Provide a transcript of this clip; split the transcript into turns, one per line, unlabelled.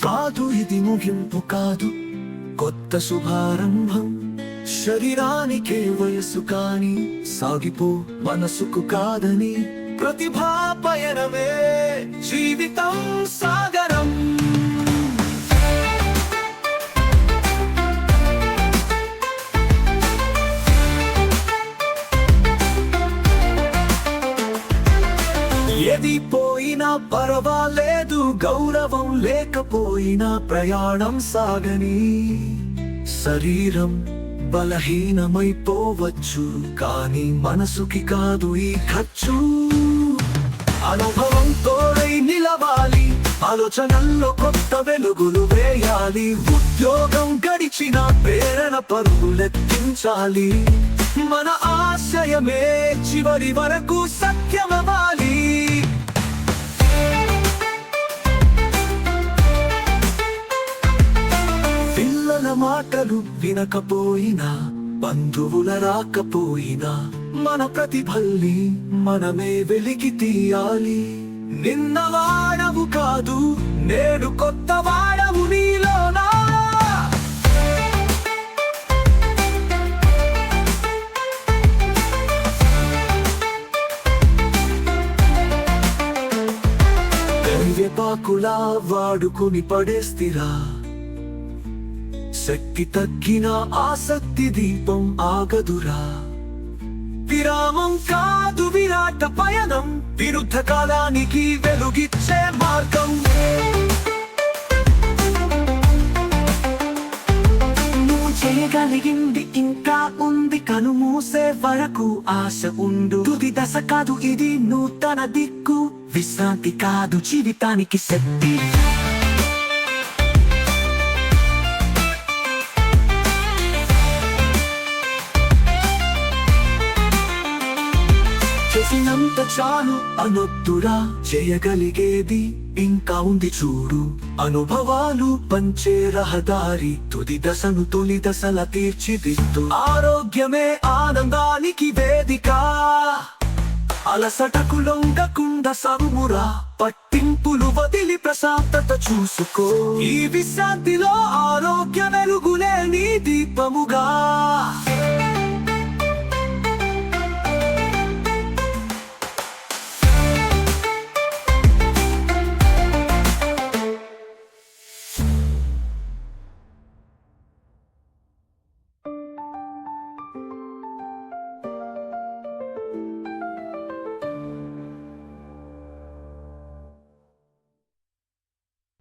కాదు, ఇది ముగింపు కాదు, కొత్త శుభారంభం. శరీరానికే వయసు కాని సాగిపో మనసుకు కాదని, ప్రతిభా పయనమే జీవితం సాగరం. ఏది పోయినా పర్వాలేదు, గౌరవం లేకపోయినా ప్రయాణం సాగని. శరీరం బలహీనమైపోవచ్చు, కానీ మనసుకి కాదు ఈ ఖర్చు. అనుభవం తోడై నిలవాలి, ఆలోచనల్లో కొత్త వెలుగులు వేయాలి. ఉద్యోగం గడిచిన ప్రేరణ పరుగులెత్తించాలి. మన ఆశయమే చివరి వరకు సత్యమవ్వాలి. పిల్లల మాటలు వినకపోయినా, బంధువుల రాకపోయినా, మన ప్రతిభల్ని మనమే వెలికి తీయాలి. నిన్న వాడవు కాదు, నేడు కొత్త వాడవు నీలోనా. పాకులా వాడుకుని పడేస్తిరా, శక్తి తగ్గిన ఆసక్తి దీపం ఆగదురా. విరామం కాదు విరాట పయనం, విరుద్ధ కాలానికి వెలుగిచ్చే మార్గం. నువ్వు చేయగలిగింది ఇంకా ఉంది, కను మూసే వరకు ఆశ ఉండు. తుది దశ కాదు ఇది నూతన దిక్కు, విశ్రాంతి కాదు జీవితానికి శక్తి. చేసినంత చాలు అనొద్దురా, చేయగలిగేది ఇంకా ఉంది చూడు. అనుభవాలు పంచే రహదారి, తుది దశను తొలి దశల తీర్చిదిద్దు. ఆరోగ్యమే ఆనందానికి వేదిక, అలసటకు లొంగకుండా సరుమురా. పట్టింపులు వదిలి ప్రశాంతత చూసుకో, ఈ విశ్రాంతిలో ఆరోగ్య వెలుగులే నీ దీపముగా.